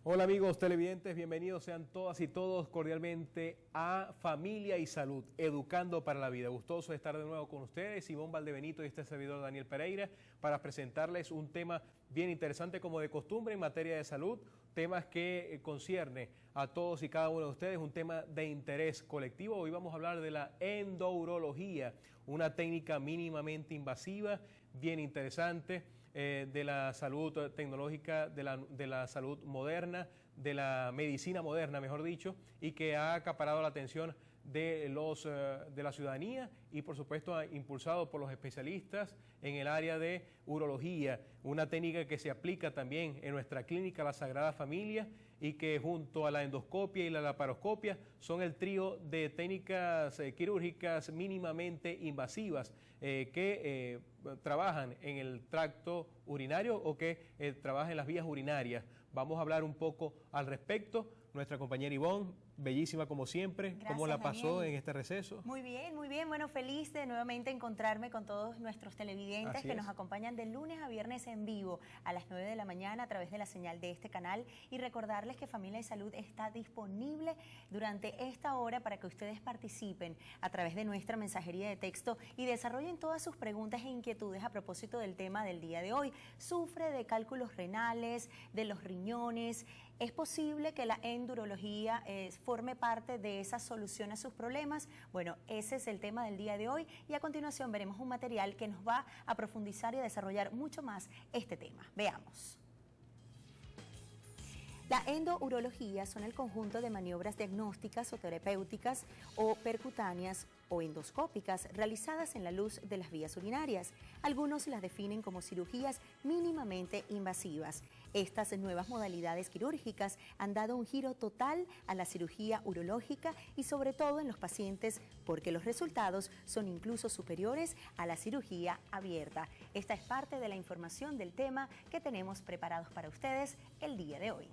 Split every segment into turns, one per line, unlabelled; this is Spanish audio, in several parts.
Hola amigos televidentes, bienvenidos sean todas y todos cordialmente a Familia y Salud, Educando para la Vida. Gustoso de estar de nuevo con ustedes, Simón Valdebenito y este servidor Daniel Pereira, para presentarles un tema bien interesante como de costumbre en materia de salud, temas que concierne a todos y cada uno de ustedes, un tema de interés colectivo. Hoy vamos a hablar de la endourología, una técnica mínimamente invasiva, bien interesante, de la salud tecnológica, de la salud moderna, de la medicina moderna, mejor dicho, y que ha acaparado la atención de la ciudadanía y por supuesto impulsado por los especialistas en el área de urología, una técnica que se aplica también en nuestra clínica La Sagrada Familia y que junto a la endoscopia y la laparoscopia son el trío de técnicas quirúrgicas mínimamente invasivas que trabajan en el tracto urinario o que trabajan en las vías urinarias. Vamos a hablar un poco al respecto. Nuestra compañera Ivonne, bellísima como siempre.
Gracias,
¿Cómo la pasó
Daniel,
en este receso?
Muy bien, muy bien. Bueno, feliz de nuevamente encontrarme con todos nuestros televidentes
Así
que
es.
nos acompañan de lunes a viernes en vivo a las 9 de la mañana a través de la señal de este canal, y recordarles que Familia y Salud está disponible durante esta hora para que ustedes participen a través de nuestra mensajería de texto y desarrollen todas sus preguntas e inquietudes a propósito del tema del día de hoy. ¿Sufre de cálculos renales, de los riñones? ¿Es posible que la endurología forme parte de esa solución a sus problemas? Bueno, ese es el tema del día de hoy, y a continuación veremos un material que nos va a profundizar y a desarrollar mucho más este tema. Veamos. La endourología son el conjunto de maniobras diagnósticas o terapéuticas o percutáneas o endoscópicas realizadas en la luz de las vías urinarias. Algunos las definen como cirugías mínimamente invasivas. Estas nuevas modalidades quirúrgicas han dado un giro total a la cirugía urológica y sobre todo en los pacientes, porque los resultados son incluso superiores a la cirugía abierta. Esta es parte de la información del tema que tenemos preparados para ustedes el día de hoy.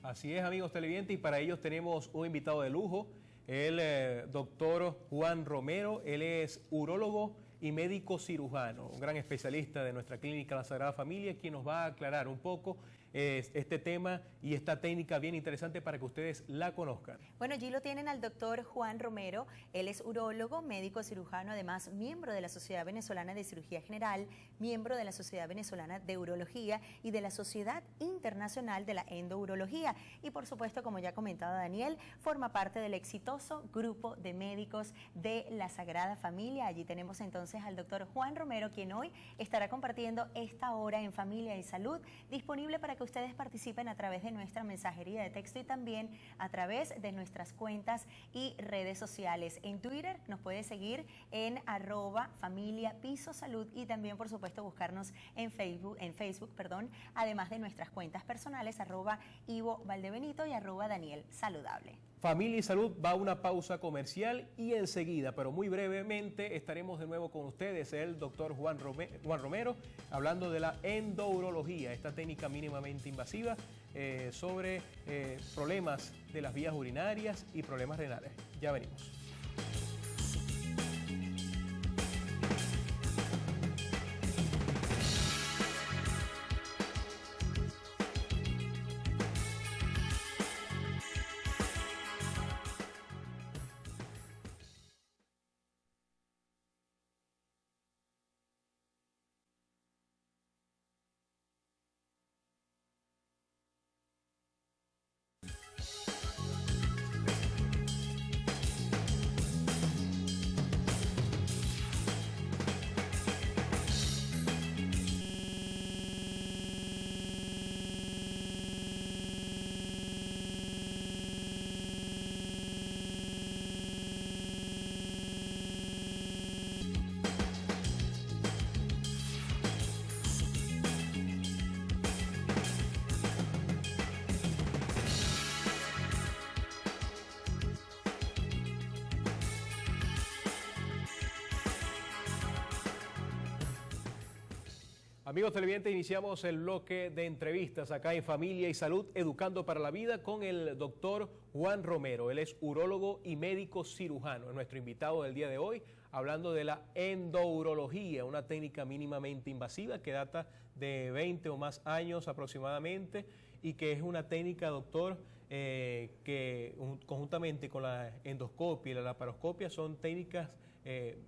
Así es, amigos televidentes, y para ellos tenemos un invitado de lujo, el doctor Juan Romero. Él es urólogo y médico cirujano, un gran especialista de nuestra clínica La Sagrada Familia, quien nos va a aclarar un poco este tema y esta técnica bien interesante para que ustedes la conozcan.
Bueno, allí lo tienen al doctor Juan Romero. Él es urólogo, médico cirujano, además miembro de la Sociedad Venezolana de Cirugía General, miembro de la Sociedad Venezolana de Urología y de la Sociedad Internacional de la Endourología. Y por supuesto, como ya comentaba Daniel, forma parte del exitoso grupo de médicos de la Sagrada Familia. Allí tenemos entonces al doctor Juan Romero, quien hoy estará compartiendo esta hora en Familia y Salud, disponible para que ustedes participen a través de nuestra mensajería de texto y también a través de nuestras cuentas y redes sociales. En Twitter nos puede seguir en @familia_piso_salud y también por supuesto buscarnos en Facebook, además de nuestras cuentas personales @Ivo Valdebenito y @Daniel Saludable.
Familia y Salud va a una pausa comercial y enseguida, pero muy brevemente, estaremos de nuevo con ustedes, el doctor Juan Romero, hablando de la endourología, esta técnica mínimamente invasiva sobre problemas de las vías urinarias y problemas renales. Ya venimos. Amigos televidentes, iniciamos el bloque de entrevistas acá en Familia y Salud, Educando para la Vida, con el doctor Juan Romero. Él es urólogo y médico cirujano, es nuestro invitado del día de hoy, hablando de la endourología, una técnica mínimamente invasiva que data de 20 o más años aproximadamente y que es una técnica, doctor, que conjuntamente con la endoscopia y la laparoscopia son técnicas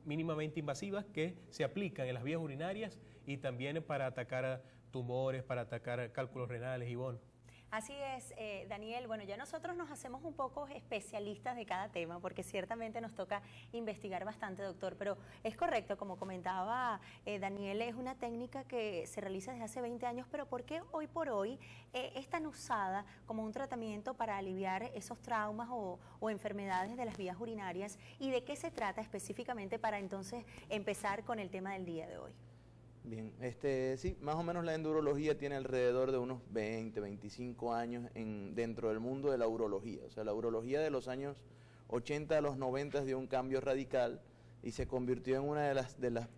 mínimamente invasivas que se aplican en las vías urinarias y también para atacar tumores, para atacar cálculos renales, Ivonne.
Así es, Daniel. Bueno, ya nosotros nos hacemos un poco especialistas de cada tema, porque ciertamente nos toca investigar bastante, doctor, pero es correcto, como comentaba Daniel, es una técnica que se realiza desde hace 20 años, pero ¿por qué hoy por hoy es tan usada como un tratamiento para aliviar esos traumas o enfermedades de las vías urinarias? ¿Y de qué se trata específicamente para entonces empezar con el tema del día de hoy?
Bien, sí, más o menos la endurología tiene alrededor de unos 20, 25 años dentro del mundo de la urología. O sea, la urología de los años 80 a los 90 dio un cambio radical y se convirtió en una de las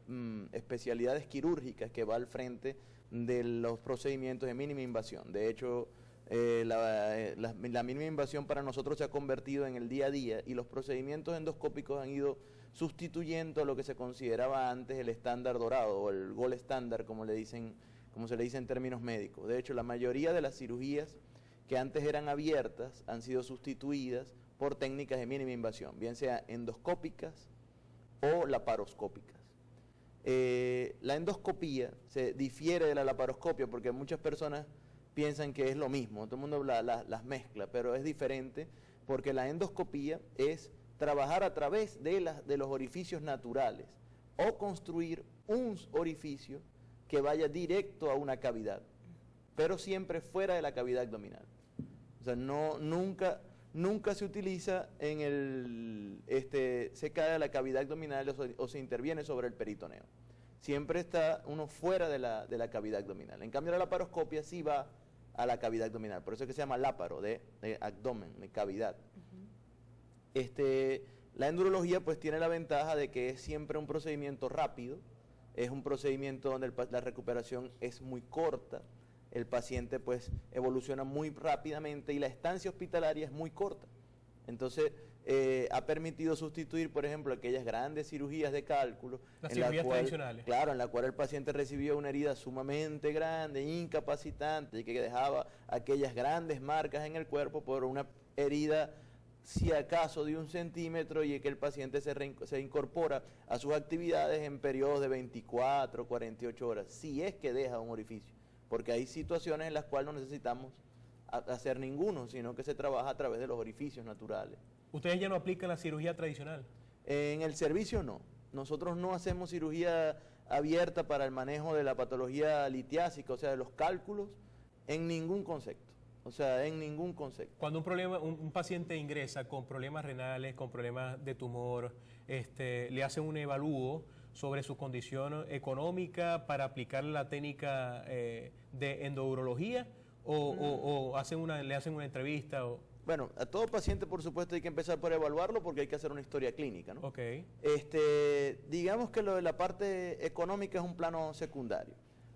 especialidades quirúrgicas que va al frente de los procedimientos de mínima invasión. De hecho, la mínima invasión para nosotros se ha convertido en el día a día y los procedimientos endoscópicos han ido sustituyendo a lo que se consideraba antes el estándar dorado o el gold standard, como se le dice en términos médicos. De hecho, la mayoría de las cirugías que antes eran abiertas han sido sustituidas por técnicas de mínima invasión, bien sea endoscópicas o laparoscópicas. La endoscopía se difiere de la laparoscopia porque muchas personas piensan que es lo mismo, todo el mundo las mezcla, pero es diferente porque la endoscopía es trabajar a través de los orificios naturales o construir un orificio que vaya directo a una cavidad, pero siempre fuera de la cavidad abdominal. O sea, nunca se utiliza se cae a la cavidad abdominal o se interviene sobre el peritoneo. Siempre está uno fuera de la cavidad abdominal. En cambio, la laparoscopia sí va a la cavidad abdominal, por eso es que se llama láparo, de abdomen, de cavidad. La endurología pues tiene la ventaja de que es siempre un procedimiento rápido, es un procedimiento donde la recuperación es muy corta, el paciente pues evoluciona muy rápidamente y la estancia hospitalaria es muy corta. Entonces ha permitido sustituir, por ejemplo, aquellas grandes cirugías de cálculo.
Las cirugías tradicionales.
Claro, en la cual el paciente recibió una herida sumamente grande, incapacitante, y que dejaba aquellas grandes marcas en el cuerpo por una herida si acaso de 1 centímetro y que el paciente se incorpora a sus actividades en periodos de 24, 48 horas, si es que deja un orificio, porque hay situaciones en las cuales no necesitamos hacer ninguno, sino que se trabaja a través de los orificios naturales.
¿Ustedes ya no aplican la cirugía tradicional?
En el servicio no, nosotros no hacemos cirugía abierta para el manejo de la patología litiásica, o sea, de los cálculos, en ningún concepto. O sea, en ningún concepto.
Cuando un paciente ingresa con problemas renales, con problemas de tumor, le hacen un evalúo sobre su condición económica para aplicar la técnica de endourología o le hacen una entrevista.
Bueno, a todo paciente, por supuesto, hay que empezar por evaluarlo porque hay que hacer una historia clínica, ¿no?
Okay.
Digamos que lo de la parte económica es un plano secundario.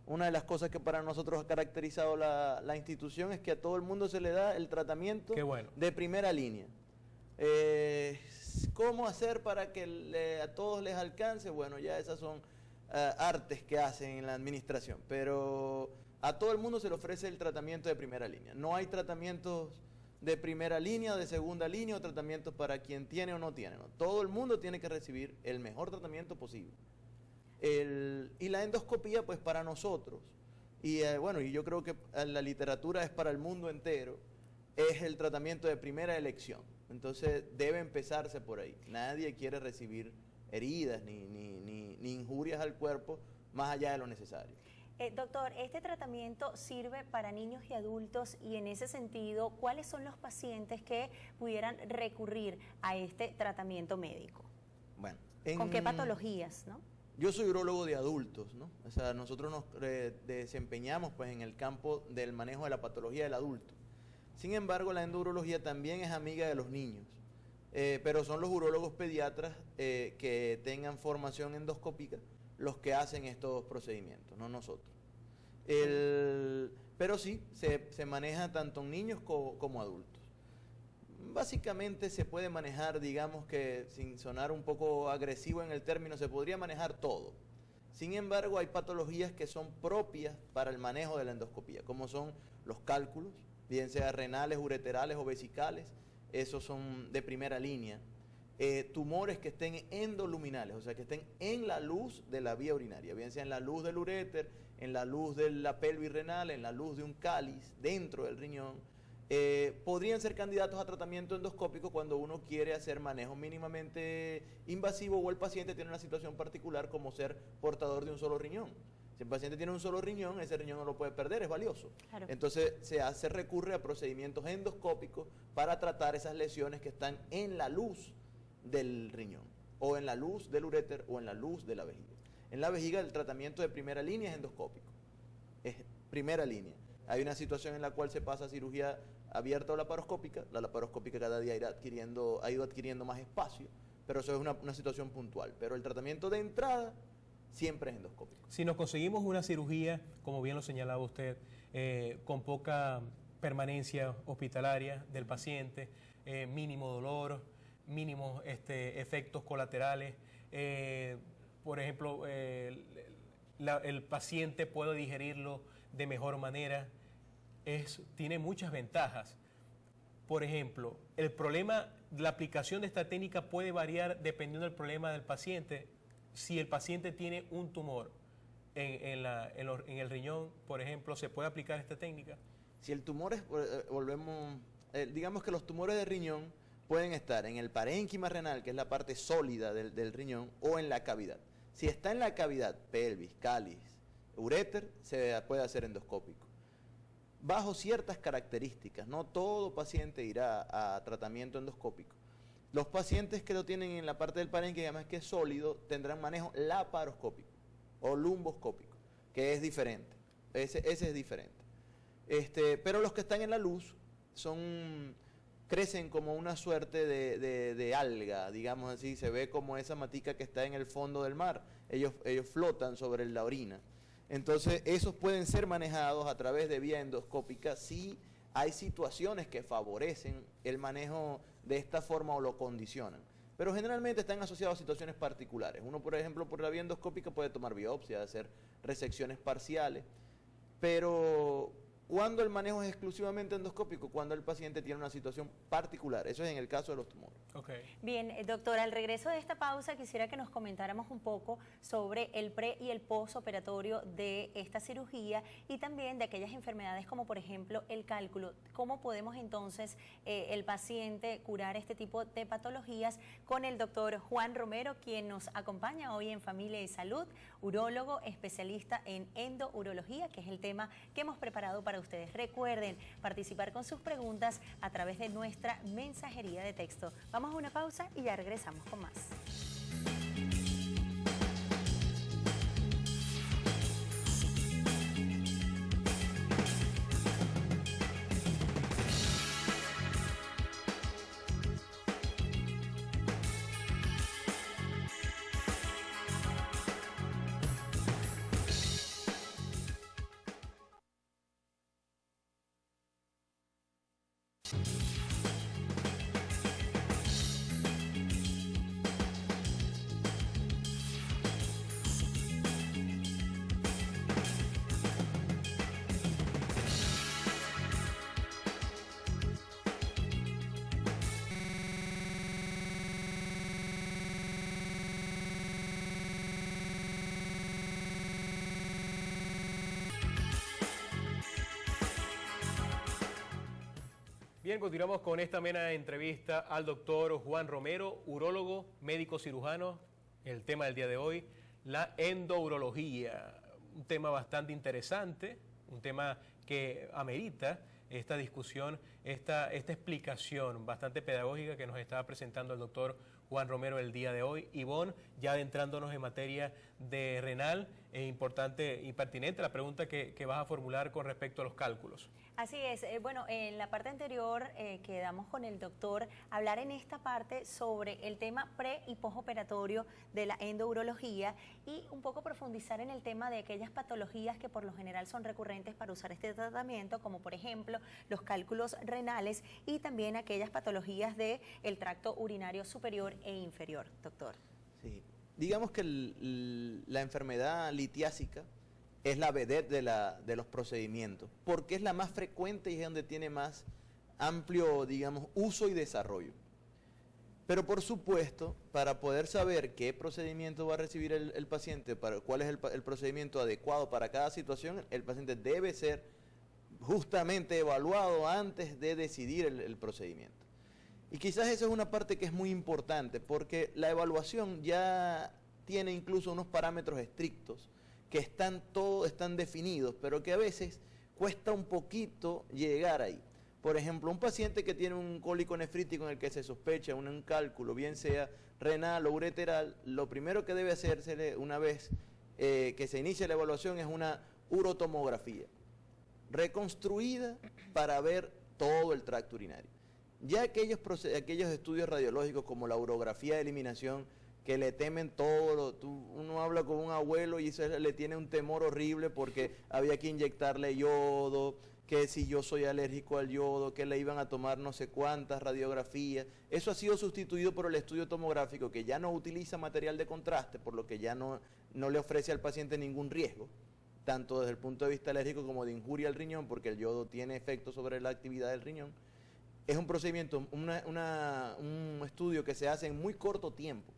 Una de las cosas que para nosotros ha caracterizado la institución es que a todo el mundo se le da el tratamiento de primera línea. ¿Cómo hacer para que a todos les alcance? Bueno, ya esas son artes que hacen en la administración, pero a todo el mundo se le ofrece el tratamiento de primera línea. No hay tratamientos de primera línea, de segunda línea o tratamientos para quien tiene o no tiene. ¿No? Todo el mundo tiene que recibir el mejor tratamiento posible. Y la endoscopía, pues para nosotros, y yo creo que la literatura es para el mundo entero, es el tratamiento de primera elección. Entonces debe empezarse por ahí. Nadie quiere recibir heridas ni injurias al cuerpo más allá de lo necesario.
Doctor, ¿este tratamiento sirve para niños y adultos? Y en ese sentido, ¿cuáles son los pacientes que pudieran recurrir a este tratamiento médico?
Bueno,
¿con qué patologías, no?
Yo soy urólogo de adultos, ¿no? O sea, nosotros nos desempeñamos pues en el campo del manejo de la patología del adulto. Sin embargo, la endurología también es amiga de los niños, pero son los urólogos pediatras que tengan formación endoscópica los que hacen estos procedimientos, no nosotros. Pero sí, se maneja tanto en niños como adultos. básicamente se puede manejar, digamos que sin sonar un poco agresivo en el término, se podría manejar todo. Sin embargo, hay patologías que son propias para el manejo de la endoscopía, como son los cálculos, bien sea renales, ureterales o vesicales, esos son de primera línea. Tumores que estén endoluminales, o sea, que estén en la luz de la vía urinaria, bien sea en la luz del uréter, en la luz de la pelvis renal, en la luz de un cáliz dentro del riñón, podrían ser candidatos a tratamiento endoscópico cuando uno quiere hacer manejo mínimamente invasivo o el paciente tiene una situación particular como ser portador de un solo riñón. Si el paciente tiene un solo riñón, ese riñón no lo puede perder, es valioso. Claro. Entonces se recurre a procedimientos endoscópicos para tratar esas lesiones que están en la luz del riñón, o en la luz del uréter, o en la luz de la vejiga. En la vejiga el tratamiento de primera línea es endoscópico, es primera línea. Hay una situación en la cual se pasa a cirugía abierta o laparoscópica, la laparoscópica cada día ha ido adquiriendo más espacio, pero eso es una situación puntual. Pero el tratamiento de entrada siempre es endoscópico.
Si nos conseguimos una cirugía, como bien lo señalaba usted, con poca permanencia hospitalaria del paciente, mínimo dolor, mínimos efectos colaterales, por ejemplo, el paciente puede digerirlo de mejor manera, tiene muchas ventajas. Por ejemplo, el problema, la aplicación de esta técnica puede variar dependiendo del problema del paciente. Si el paciente tiene un tumor en el riñón, por ejemplo, ¿se puede aplicar esta técnica?
Si el tumor es, digamos que los tumores de riñón pueden estar en el parénquima renal, que es la parte sólida del riñón, o en la cavidad. Si está en la cavidad, pelvis, cáliz, uréter, se puede hacer endoscópico. Bajo ciertas características, no todo paciente irá a tratamiento endoscópico. Los pacientes que lo tienen en la parte del parénquima, además que es sólido, tendrán manejo laparoscópico o lumboscópico, que es diferente. Ese es diferente. Pero los que están en la luz crecen como una suerte de alga, digamos así, se ve como esa matica que está en el fondo del mar. Ellos flotan sobre la orina. Entonces, esos pueden ser manejados a través de vía endoscópica si hay situaciones que favorecen el manejo de esta forma o lo condicionan. Pero generalmente están asociados a situaciones particulares. Uno, por ejemplo, por la vía endoscópica puede tomar biopsia, hacer resecciones parciales, pero ¿cuándo el manejo es exclusivamente endoscópico? Cuando el paciente tiene una situación particular. Eso es en el caso de los tumores.
Okay. Bien, doctor, al regreso de esta pausa quisiera que nos comentáramos un poco sobre el pre y el postoperatorio de esta cirugía y también de aquellas enfermedades como por ejemplo el cálculo. ¿Cómo podemos entonces el paciente curar este tipo de patologías? Con el doctor Juan Romero, quien nos acompaña hoy en Familia y Salud, urólogo, especialista en endourología, que es el tema que hemos preparado para ustedes. Recuerden participar con sus preguntas a través de nuestra mensajería de texto. Vamos a una pausa y ya regresamos con más.
Bien, continuamos con esta amena entrevista al doctor Juan Romero, urólogo, médico cirujano. El tema del día de hoy, la endourología, un tema bastante interesante, un tema que amerita esta discusión, esta explicación bastante pedagógica que nos está presentando el doctor Juan Romero el día de hoy. Ivonne, ya adentrándonos en materia de renal, es importante y pertinente la pregunta que vas a formular con respecto a los cálculos.
Así es. Bueno, en la parte anterior quedamos con el doctor hablar en esta parte sobre el tema pre y postoperatorio de la endourología y un poco profundizar en el tema de aquellas patologías que por lo general son recurrentes para usar este tratamiento, como por ejemplo los cálculos renales y también aquellas patologías del tracto urinario superior e inferior, doctor.
Sí, digamos que la enfermedad litiásica es la vedette de los procedimientos, porque es la más frecuente y es donde tiene más amplio, digamos, uso y desarrollo. Pero por supuesto, para poder saber qué procedimiento va a recibir el paciente, cuál es el procedimiento adecuado para cada situación, el paciente debe ser justamente evaluado antes de decidir el procedimiento. Y quizás esa es una parte que es muy importante, porque la evaluación ya tiene incluso unos parámetros estrictos que están definidos, pero que a veces cuesta un poquito llegar ahí. Por ejemplo, un paciente que tiene un cólico nefrítico en el que se sospecha un cálculo, bien sea renal o ureteral, lo primero que debe hacerse una vez que se inicie la evaluación es una urotomografía reconstruida para ver todo el tracto urinario. Ya aquellos estudios radiológicos como la urografía de eliminación, que le temen todo, uno habla con un abuelo y le tiene un temor horrible porque había que inyectarle yodo, que si yo soy alérgico al yodo, que le iban a tomar no sé cuántas radiografías. Eso ha sido sustituido por el estudio tomográfico, que ya no utiliza material de contraste, por lo que ya no le ofrece al paciente ningún riesgo, tanto desde el punto de vista alérgico como de injuria al riñón, porque el yodo tiene efecto sobre la actividad del riñón. Es un procedimiento, un estudio que se hace en muy corto tiempo.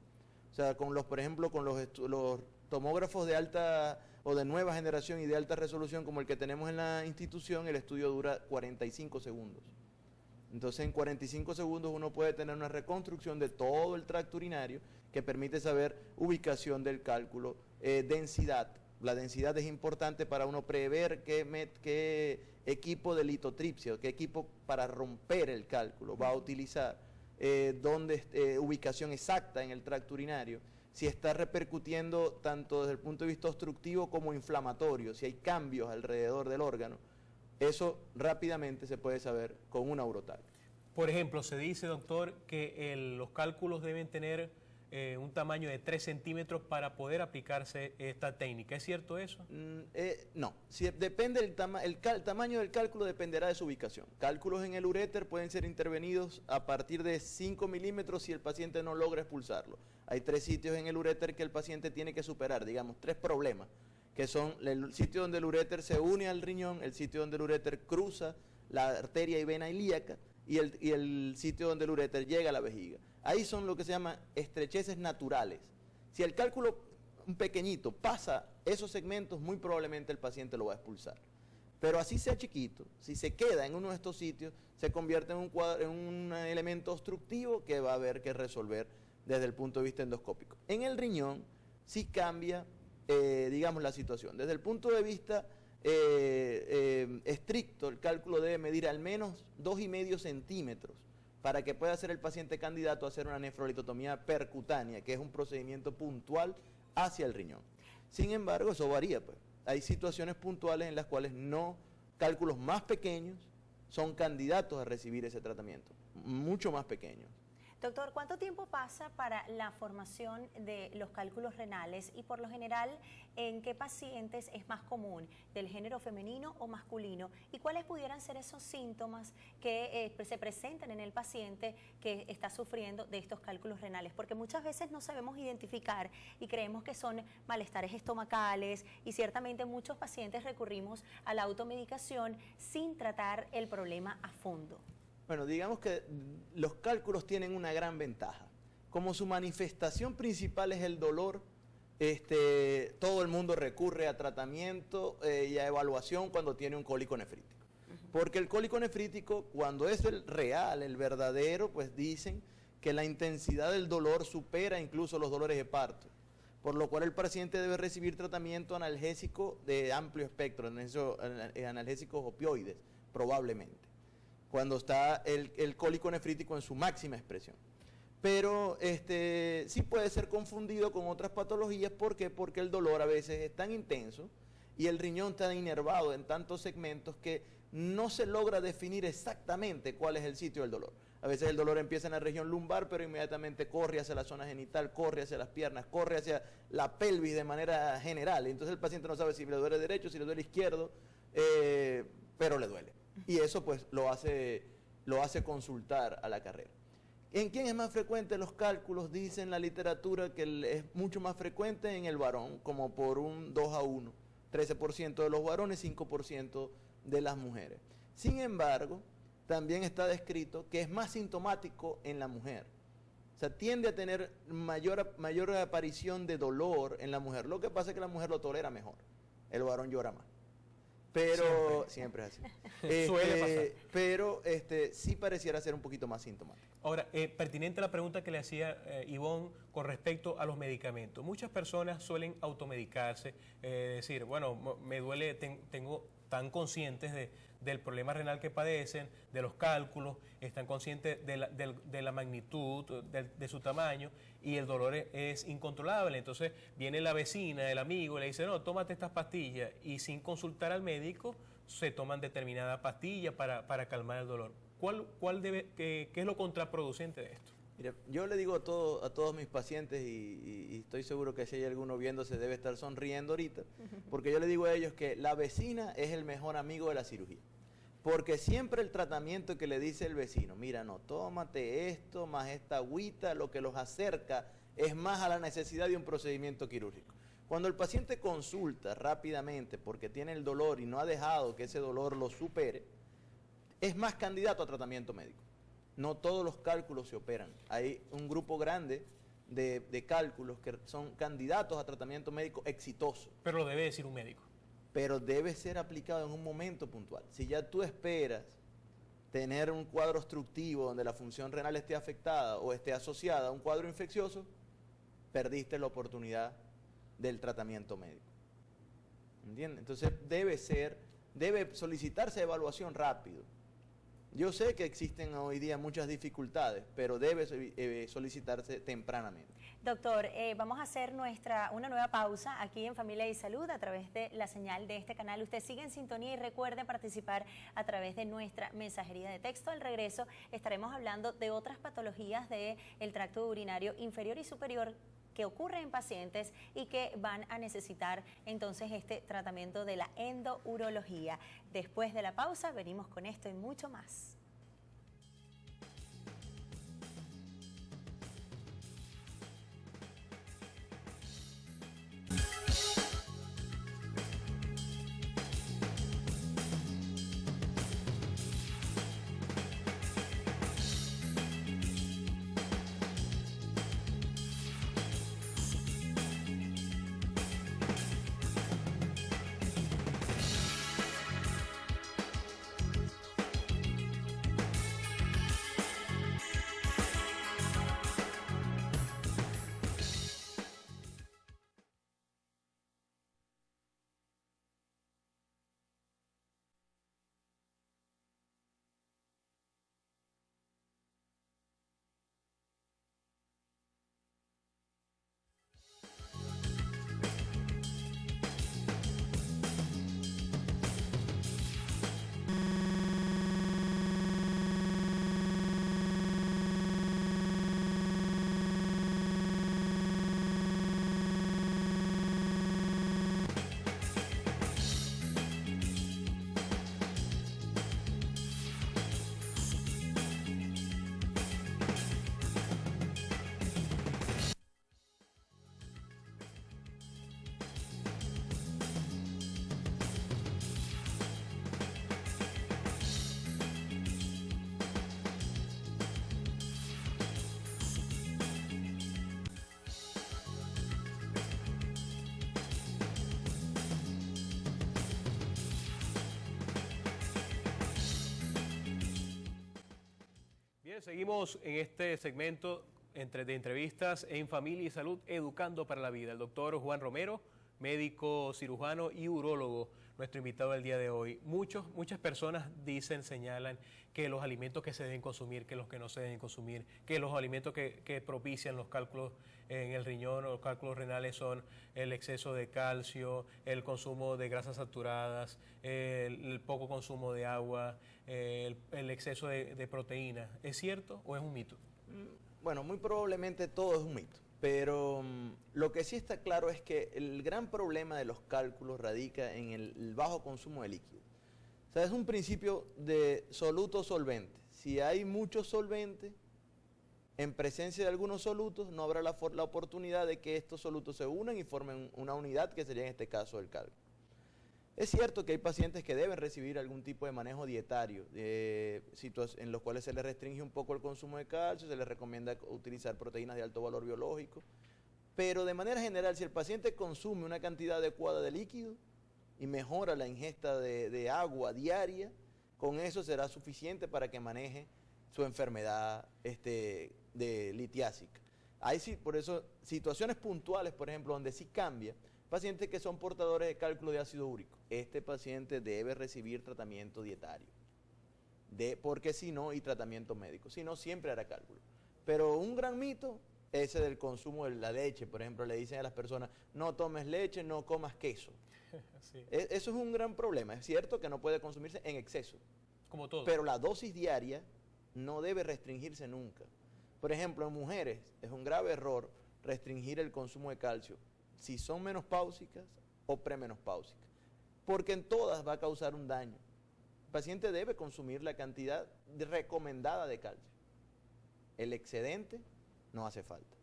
O sea, por ejemplo, con los tomógrafos de alta o de nueva generación y de alta resolución como el que tenemos en la institución, el estudio dura 45 segundos. Entonces, en 45 segundos uno puede tener una reconstrucción de todo el tracto urinario que permite saber ubicación del cálculo, densidad. La densidad es importante para uno prever qué equipo de litotripsia, qué equipo para romper el cálculo va a utilizar. Ubicación exacta en el tracto urinario, si está repercutiendo tanto desde el punto de vista obstructivo como inflamatorio, si hay cambios alrededor del órgano, eso rápidamente se puede saber con una urotal.
Por ejemplo, se dice, doctor, que los cálculos deben tener un tamaño de 3 centímetros para poder aplicarse esta técnica. ¿Es cierto eso?
No, depende el tamaño del cálculo dependerá de su ubicación. Cálculos en el uréter pueden ser intervenidos a partir de 5 milímetros si el paciente no logra expulsarlo. Hay 3 sitios en el uréter que el paciente tiene que superar, digamos, 3 problemas, que son el sitio donde el uréter se une al riñón, el sitio donde el uréter cruza la arteria y vena ilíaca y el sitio donde el uréter llega a la vejiga. Ahí son lo que se llama estrecheces naturales. Si el cálculo, un pequeñito, pasa esos segmentos, muy probablemente el paciente lo va a expulsar. Pero así sea chiquito, si se queda en uno de estos sitios, se convierte en un elemento obstructivo que va a haber que resolver desde el punto de vista endoscópico. En el riñón sí cambia, digamos, la situación. Desde el punto de vista estricto, el cálculo debe medir al menos 2,5 centímetros para que pueda ser el paciente candidato a hacer una nefrolitotomía percutánea, que es un procedimiento puntual hacia el riñón. Sin embargo, eso varía, pues. Hay situaciones puntuales en las cuales cálculos más pequeños son candidatos a recibir ese tratamiento, mucho más pequeños.
Doctor, ¿cuánto tiempo pasa para la formación de los cálculos renales y por lo general en qué pacientes es más común, del género femenino o masculino? ¿Y cuáles pudieran ser esos síntomas que se presentan en el paciente que está sufriendo de estos cálculos renales? Porque muchas veces no sabemos identificar y creemos que son malestares estomacales y ciertamente muchos pacientes recurrimos a la automedicación sin tratar el problema a fondo.
Bueno, digamos que los cálculos tienen una gran ventaja. Como su manifestación principal es el dolor, todo el mundo recurre a tratamiento y a evaluación cuando tiene un cólico nefrítico. Porque el cólico nefrítico, cuando es el real, el verdadero, pues dicen que la intensidad del dolor supera incluso los dolores de parto. Por lo cual el paciente debe recibir tratamiento analgésico de amplio espectro, analgésicos opioides, probablemente, cuando está el cólico nefrítico en su máxima expresión. Pero sí puede ser confundido con otras patologías. ¿Por qué? Porque el dolor a veces es tan intenso y el riñón está inervado en tantos segmentos que no se logra definir exactamente cuál es el sitio del dolor. A veces el dolor empieza en la región lumbar, pero inmediatamente corre hacia la zona genital, corre hacia las piernas, corre hacia la pelvis de manera general. Entonces el paciente no sabe si le duele derecho, si le duele izquierdo, pero le duele. Y eso pues lo hace consultar a la carrera. ¿En quién es más frecuente los cálculos? Dice en la literatura que es mucho más frecuente en el varón, como por un 2-1. 13% de los varones, 5% de las mujeres. Sin embargo, también está descrito que es más sintomático en la mujer. O sea, tiende a tener mayor aparición de dolor en la mujer. Lo que pasa es que la mujer lo tolera mejor. El varón llora más. Pero siempre es así.
Suele pasar.
Pero sí pareciera ser un poquito más sintomático.
Ahora, pertinente la pregunta que le hacía Ivonne con respecto a los medicamentos. Muchas personas suelen automedicarse, decir, bueno, me duele, tengo tan conscientes del problema renal que padecen, de los cálculos, están conscientes de la magnitud, de su tamaño, y el dolor es incontrolable. Entonces viene la vecina, el amigo, y le dice, no, tómate estas pastillas, y sin consultar al médico se toman determinada pastilla para calmar el dolor. ¿Qué es lo contraproducente de esto?
Mira, yo le digo a todos mis pacientes, y estoy seguro que si hay alguno viéndose debe estar sonriendo ahorita, porque yo le digo a ellos que la vecina es el mejor amigo de la cirugía. Porque siempre el tratamiento que le dice el vecino, mira, no, tómate esto más esta agüita, lo que los acerca es más a la necesidad de un procedimiento quirúrgico. Cuando el paciente consulta rápidamente porque tiene el dolor y no ha dejado que ese dolor lo supere, es más candidato a tratamiento médico. No todos los cálculos se operan. Hay un grupo grande de cálculos que son candidatos a tratamiento médico exitoso.
Pero lo debe decir un médico.
Pero debe ser aplicado en un momento puntual. Si ya tú esperas tener un cuadro obstructivo donde la función renal esté afectada o esté asociada a un cuadro infeccioso, perdiste la oportunidad del tratamiento médico. ¿Entiendes? Entonces debe solicitarse evaluación rápido. Yo sé que existen hoy día muchas dificultades, pero debe solicitarse tempranamente.
Doctor, vamos a hacer una nueva pausa aquí en Familia y Salud a través de la señal de este canal. Usted sigue en sintonía y recuerde participar a través de nuestra mensajería de texto. Al regreso estaremos hablando de otras patologías del tracto urinario inferior y superior que ocurre en pacientes y que van a necesitar entonces este tratamiento de la endourología. Después de la pausa venimos con esto y mucho más.
Bien, seguimos en este segmento de entrevistas en Familia y Salud, Educando para la Vida. El doctor Juan Romero, médico cirujano y urólogo, nuestro invitado del día de hoy. Muchas personas señalan que los alimentos que se deben consumir, que los que no se deben consumir, que los alimentos que propician los cálculos en el riñón o los cálculos renales son el exceso de calcio, el consumo de grasas saturadas, el poco consumo de agua, el exceso de proteína. ¿Es cierto o es un mito?
Bueno, muy probablemente todo es un mito. Pero lo que sí está claro es que el gran problema de los cálculos radica en el bajo consumo de líquido. O sea, es un principio de soluto solvente. Si hay mucho solvente, en presencia de algunos solutos, no habrá la oportunidad de que estos solutos se unan y formen una unidad, que sería en este caso el cálculo. Es cierto que hay pacientes que deben recibir algún tipo de manejo dietario, en los cuales se les restringe un poco el consumo de calcio, se les recomienda utilizar proteínas de alto valor biológico, pero de manera general, si el paciente consume una cantidad adecuada de líquido y mejora la ingesta de agua diaria, con eso será suficiente para que maneje su enfermedad litiásica. Hay por eso situaciones puntuales, por ejemplo, donde sí cambia. Pacientes que son portadores de cálculo de ácido úrico, este paciente debe recibir tratamiento dietario, porque si no, y tratamiento médico, si no, siempre hará cálculo. Pero un gran mito, ese del consumo de la leche, por ejemplo, le dicen a las personas, no tomes leche, no comas queso. Sí. Eso es un gran problema, es cierto que no puede consumirse en exceso.
Como todo.
Pero la dosis diaria no debe restringirse nunca. Por ejemplo, en mujeres es un grave error restringir el consumo de calcio si son menopáusicas o premenopáusicas, porque en todas va a causar un daño. El paciente debe consumir la cantidad recomendada de calcio. El excedente no hace falta,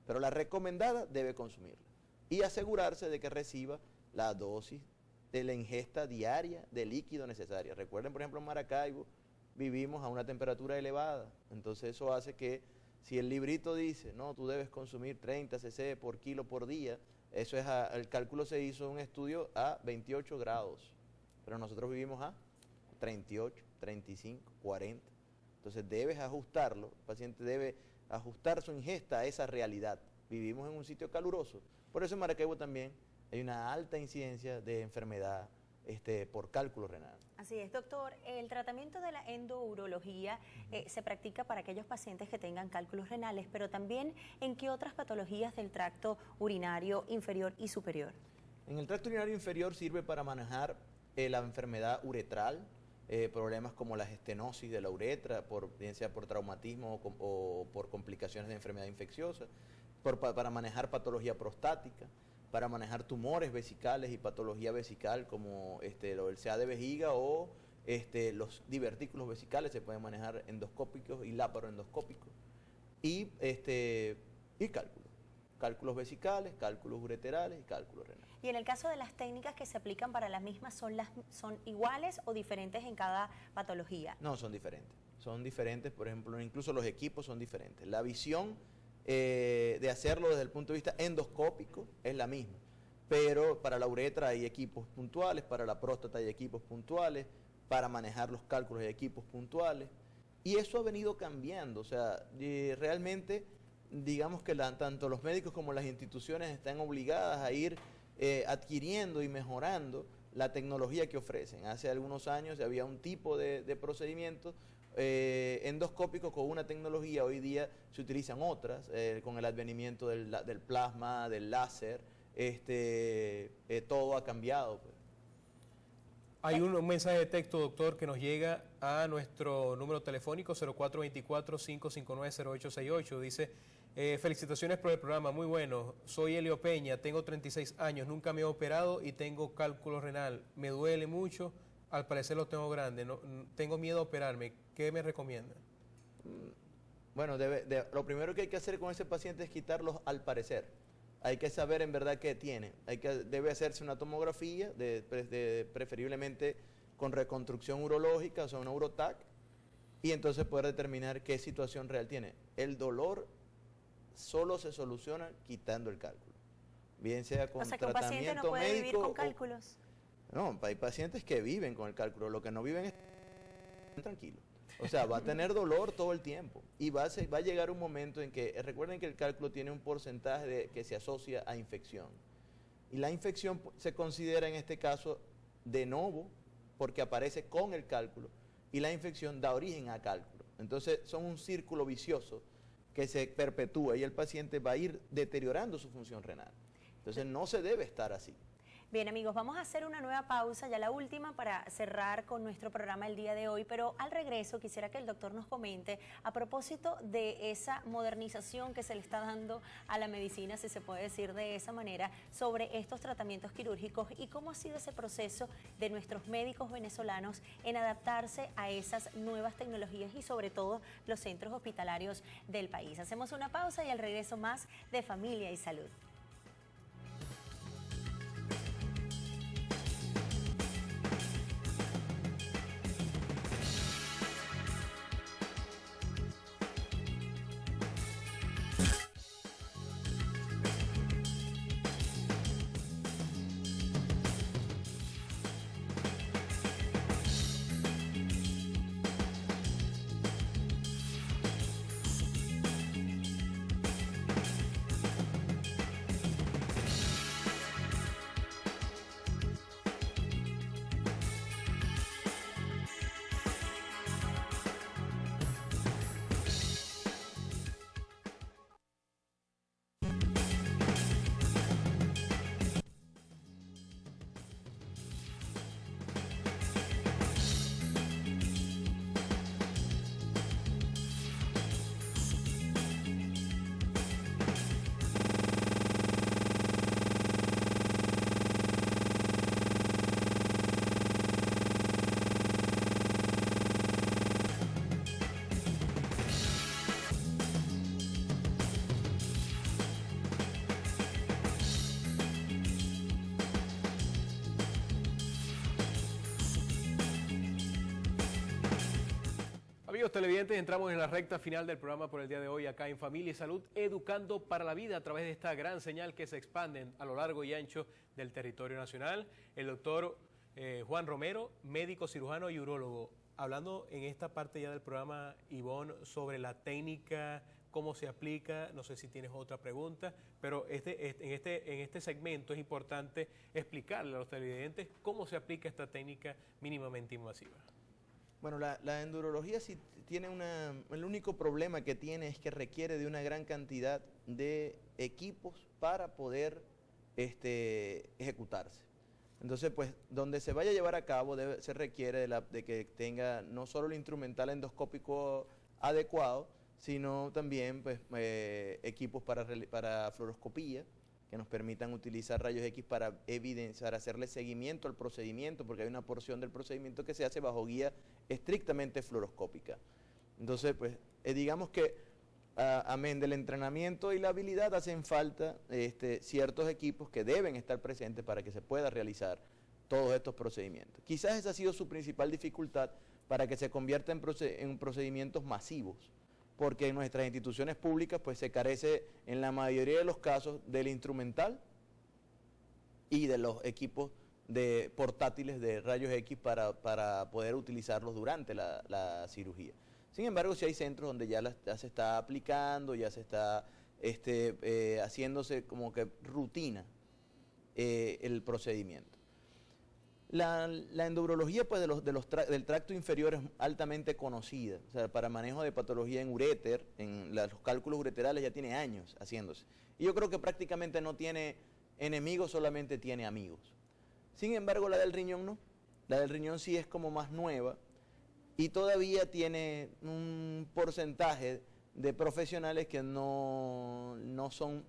pero la recomendada debe consumirla y asegurarse de que reciba la dosis de la ingesta diaria de líquido necesaria. Recuerden, por ejemplo, en Maracaibo vivimos a una temperatura elevada, entonces eso hace que si el librito dice, no, tú debes consumir 30 cc por kilo por día, eso es el cálculo se hizo un estudio a 28 grados, pero nosotros vivimos a 38, 35, 40. Entonces debes ajustarlo, el paciente debe ajustar su ingesta a esa realidad. Vivimos en un sitio caluroso, por eso en Maracaibo también hay una alta incidencia de enfermedad por cálculo renal.
Así es, doctor. El tratamiento de la endourología se practica para aquellos pacientes que tengan cálculos renales, pero también en qué otras patologías del tracto urinario inferior y superior.
En el tracto urinario inferior sirve para manejar la enfermedad uretral, problemas como la estenosis de la uretra, bien sea por traumatismo o por complicaciones de enfermedad infecciosa, para manejar patología prostática, para manejar tumores vesicales y patología vesical como el CA de vejiga o los divertículos vesicales se pueden manejar endoscópicos y laparoendoscópicos y cálculos vesicales, cálculos ureterales y cálculos renales.
Y en el caso de las técnicas que se aplican para las mismas, ¿son iguales o diferentes en cada patología?
No, son diferentes, por ejemplo, incluso los equipos son diferentes. La visión de hacerlo desde el punto de vista endoscópico es la misma, pero para la uretra hay equipos puntuales, para la próstata hay equipos puntuales, para manejar los cálculos hay equipos puntuales, y eso ha venido cambiando. O sea, realmente digamos que tanto los médicos como las instituciones están obligadas a ir adquiriendo y mejorando la tecnología que ofrecen. Hace algunos años había un tipo de procedimiento endoscópico con una tecnología, hoy día se utilizan otras, con el advenimiento del plasma, del láser, todo ha cambiado. Pues.
Hay un mensaje de texto, doctor, que nos llega a nuestro número telefónico 0424-559-0868. Dice, felicitaciones por el programa, muy bueno. Soy Elio Peña, tengo 36 años, nunca me he operado y tengo cálculo renal. Me duele mucho, al parecer lo tengo grande, tengo miedo a operarme. ¿Qué me recomienda?
Bueno, lo primero que hay que hacer con ese paciente es quitarlos al parecer. Hay que saber en verdad qué tiene. Debe hacerse una tomografía, preferiblemente con reconstrucción urológica, o sea, una UroTac, y entonces poder determinar qué situación real tiene. El dolor solo se soluciona quitando el cálculo. Bien sea con tratamiento médico. O sea, que un paciente no puede vivir con cálculos. No, hay pacientes que viven con el cálculo, lo que no viven es tranquilo. O sea, va a tener dolor todo el tiempo y va a llegar un momento en que, recuerden que el cálculo tiene un porcentaje que se asocia a infección. Y la infección se considera en este caso de novo porque aparece con el cálculo y la infección da origen a cálculo. Entonces son un círculo vicioso que se perpetúa y el paciente va a ir deteriorando su función renal. Entonces no se debe estar así.
Bien, amigos, vamos a hacer una nueva pausa, ya la última, para cerrar con nuestro programa el día de hoy, pero al regreso quisiera que el doctor nos comente a propósito de esa modernización que se le está dando a la medicina, si se puede decir de esa manera, sobre estos tratamientos quirúrgicos y cómo ha sido ese proceso de nuestros médicos venezolanos en adaptarse a esas nuevas tecnologías y sobre todo los centros hospitalarios del país. Hacemos una pausa y al regreso más de Familia y Salud.
Amigos televidentes, entramos en la recta final del programa por el día de hoy acá en Familia y Salud, educando para la vida a través de esta gran señal que se expande a lo largo y ancho del territorio nacional. El doctor Juan Romero, médico cirujano y urólogo, hablando en esta parte ya del programa, Ivonne, sobre la técnica, cómo se aplica, no sé si tienes otra pregunta, pero en este segmento es importante explicarle a los televidentes cómo se aplica esta técnica mínimamente invasiva.
Bueno, la endurología sí tiene el único problema que tiene es que requiere de una gran cantidad de equipos para poder ejecutarse. Entonces, pues, donde se vaya a llevar a cabo se requiere de que tenga no solo el instrumental endoscópico adecuado, sino también pues, equipos para fluoroscopía, que nos permitan utilizar rayos X para evidenciar, hacerle seguimiento al procedimiento, porque hay una porción del procedimiento que se hace bajo guía estrictamente fluoroscópica. Entonces, pues, digamos que, amén del entrenamiento y la habilidad, hacen falta ciertos equipos que deben estar presentes para que se pueda realizar todos estos procedimientos. Quizás esa ha sido su principal dificultad para que se convierta en procedimientos masivos, porque en nuestras instituciones públicas pues se carece en la mayoría de los casos del instrumental y de los equipos portátiles de rayos X para poder utilizarlos durante la cirugía. Sin embargo, sí hay centros donde ya se está aplicando, ya se está haciéndose como que rutina el procedimiento. La endurología pues, del tracto inferior es altamente conocida. O sea, para manejo de patología en uréter, los cálculos ureterales ya tiene años haciéndose. Y yo creo que prácticamente no tiene enemigos, solamente tiene amigos. Sin embargo, la del riñón no. La del riñón sí es como más nueva y todavía tiene un porcentaje de profesionales que no son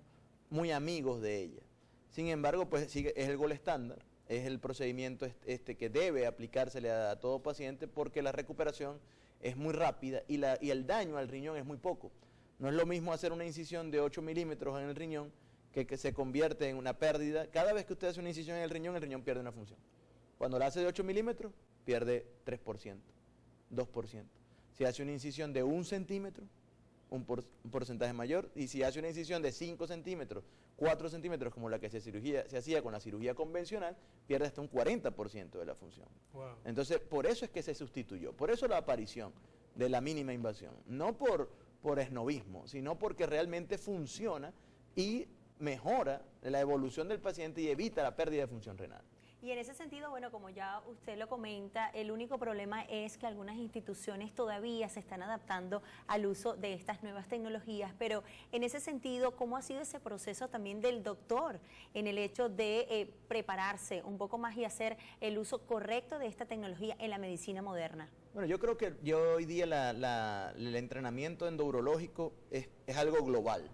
muy amigos de ella. Sin embargo, pues sí, es el gold estándar. Es el procedimiento que debe aplicársele a todo paciente porque la recuperación es muy rápida y el daño al riñón es muy poco. No es lo mismo hacer una incisión de 8 milímetros en el riñón que se convierte en una pérdida. Cada vez que usted hace una incisión en el riñón pierde una función. Cuando la hace de 8 milímetros, pierde 3%, 2%. Si hace una incisión de 1 centímetro, un porcentaje mayor, y si hace una incisión de 5 centímetros, 4 centímetros, como la que se hacía con la cirugía convencional, pierde hasta un 40% de la función. Wow. Entonces, por eso es que se sustituyó, por eso la aparición de la mínima invasión, no por esnobismo, sino porque realmente funciona y mejora la evolución del paciente y evita la pérdida de función renal.
Y en ese sentido, bueno, como ya usted lo comenta, el único problema es que algunas instituciones todavía se están adaptando al uso de estas nuevas tecnologías, pero en ese sentido, ¿cómo ha sido ese proceso también del doctor en el hecho de prepararse un poco más y hacer el uso correcto de esta tecnología en la medicina moderna?
Bueno, yo creo que hoy día el entrenamiento endourológico es algo global.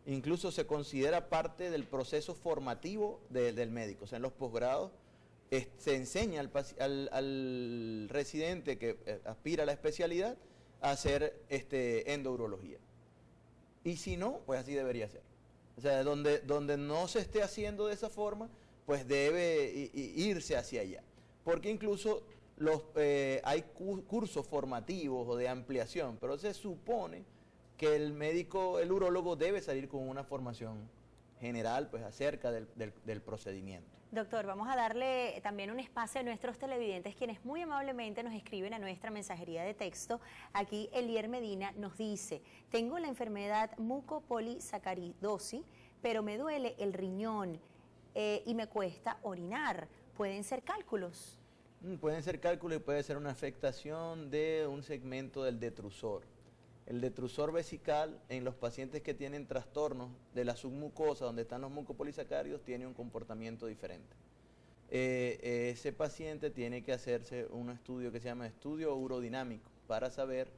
Incluso se considera parte del proceso formativo del médico. O sea, en los posgrados se enseña al residente que aspira a la especialidad a hacer endourología. Y si no, pues así debería ser. O sea, donde no se esté haciendo de esa forma, pues debe irse hacia allá. Porque incluso hay cursos formativos o de ampliación, pero se supone que el urólogo debe salir con una formación general pues acerca del procedimiento.
Doctor, vamos a darle también un espacio a nuestros televidentes, quienes muy amablemente nos escriben a nuestra mensajería de texto. Aquí Elier Medina nos dice: tengo la enfermedad mucopolisacaridosis, pero me duele el riñón y me cuesta orinar. ¿Pueden ser cálculos?
Pueden ser cálculos y puede ser una afectación de un segmento del detrusor. El detrusor vesical en los pacientes que tienen trastornos de la submucosa, donde están los mucopolisacáridos, tiene un comportamiento diferente. Ese paciente tiene que hacerse un estudio que se llama estudio urodinámico para saber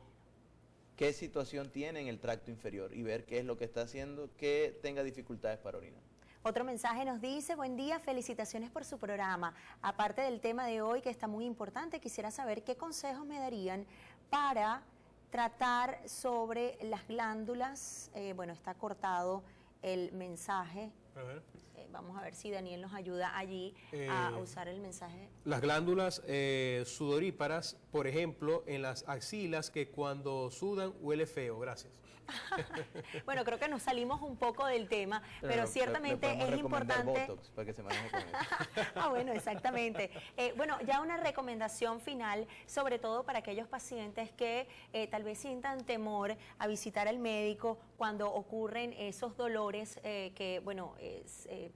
qué situación tiene en el tracto inferior y ver qué es lo que está haciendo que tenga dificultades para orinar.
Otro mensaje nos dice: buen día, felicitaciones por su programa. Aparte del tema de hoy, que está muy importante, quisiera saber qué consejos me darían para tratar sobre las glándulas. Bueno, está cortado el mensaje.
A ver.
Vamos a ver si Daniel nos ayuda allí a usar el mensaje.
Las glándulas sudoríparas, por ejemplo, en las axilas, que cuando sudan huele feo. Gracias.
Bueno, creo que nos salimos un poco del tema, pero ciertamente es importante.
Botox para que se maneje con eso.
Bueno, exactamente. Bueno, ya una recomendación final, sobre todo para aquellos pacientes que tal vez sientan temor a visitar al médico cuando ocurren esos dolores que, bueno,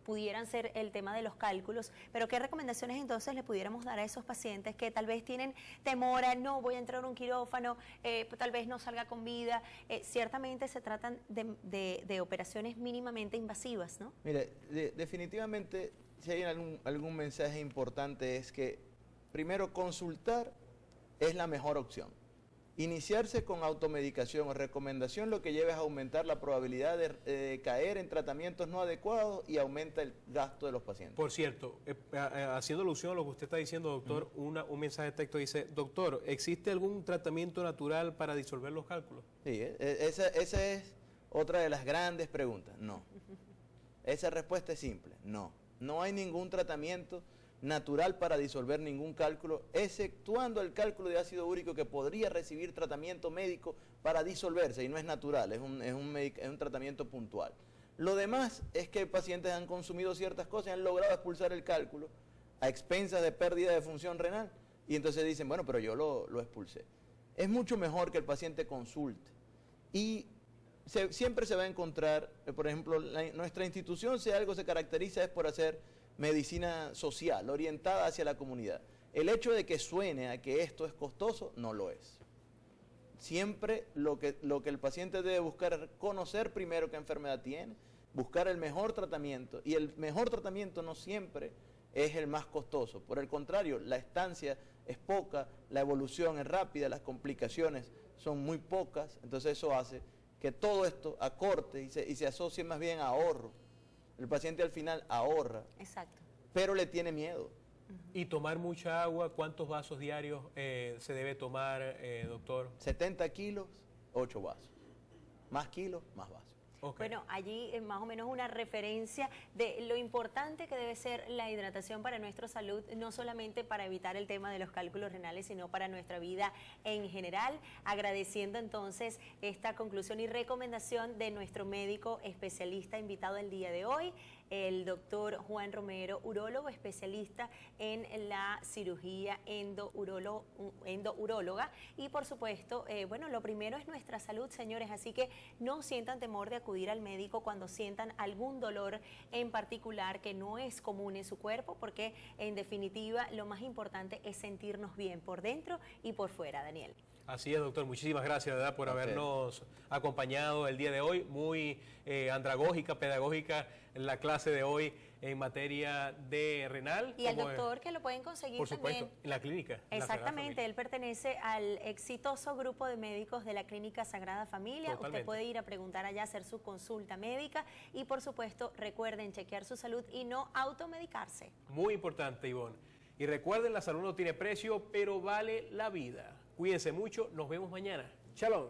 pudieran ser el tema de los cálculos, pero ¿qué recomendaciones entonces le pudiéramos dar a esos pacientes que tal vez tienen temor a no voy a entrar a un quirófano, tal vez no salga con vida? Ciertamente se tratan de operaciones mínimamente invasivas, ¿no?
Mire, definitivamente, si hay algún mensaje importante, es que primero consultar es la mejor opción. Iniciarse con automedicación o recomendación lo que lleva es a aumentar la probabilidad de caer en tratamientos no adecuados y aumenta el gasto de los pacientes.
Por cierto, haciendo alusión a lo que usted está diciendo, doctor, un mensaje de texto dice: doctor, ¿existe algún tratamiento natural para disolver los cálculos?
Sí, esa es otra de las grandes preguntas. No. Esa respuesta es simple. No. No hay ningún tratamiento natural para disolver ningún cálculo, exceptuando el cálculo de ácido úrico, que podría recibir tratamiento médico para disolverse y no es natural, es un tratamiento puntual. Lo demás es que pacientes han consumido ciertas cosas y han logrado expulsar el cálculo a expensas de pérdida de función renal y entonces dicen, bueno, pero yo lo expulsé. Es mucho mejor que el paciente consulte y siempre se va a encontrar, por ejemplo, nuestra institución, si algo se caracteriza es por hacer medicina social, orientada hacia la comunidad. El hecho de que suene a que esto es costoso, no lo es. Siempre lo que el paciente debe buscar es conocer primero qué enfermedad tiene, buscar el mejor tratamiento, y el mejor tratamiento no siempre es el más costoso. Por el contrario, la estancia es poca, la evolución es rápida, las complicaciones son muy pocas, entonces eso hace que todo esto acorte y se asocie más bien a ahorro. El paciente al final ahorra,
exacto,
pero le tiene miedo.
Y tomar mucha agua, ¿cuántos vasos diarios se debe tomar, doctor?
70 kilos, 8 vasos. Más kilos, más vasos.
Okay.
Bueno, allí más o menos una referencia de lo importante que debe ser la hidratación para nuestra salud, no solamente para evitar el tema de los cálculos renales, sino para nuestra vida en general. Agradeciendo entonces esta conclusión y recomendación de nuestro médico especialista invitado el día de hoy, el doctor Juan Romero, urólogo especialista en la cirugía endouróloga. Y por supuesto, bueno, lo primero es nuestra salud, señores, así que no sientan temor de acudir al médico cuando sientan algún dolor en particular que no es común en su cuerpo, porque en definitiva lo más importante es sentirnos bien por dentro y por fuera, Daniel.
Así es, doctor. Muchísimas gracias, ¿verdad?, por habernos acompañado el día de hoy. Muy andragógica, pedagógica la clase de hoy en materia de renal.
Y el doctor que lo pueden conseguir
por supuesto,
también
en la clínica.
Exactamente, él pertenece al exitoso grupo de médicos de la Clínica Sagrada Familia.
Totalmente.
Usted puede ir a preguntar allá, hacer su consulta médica y por supuesto recuerden chequear su salud y no automedicarse.
Muy importante, Ivonne. Y recuerden, la salud no tiene precio, pero vale la vida. Cuídense mucho, nos vemos mañana. Shalom.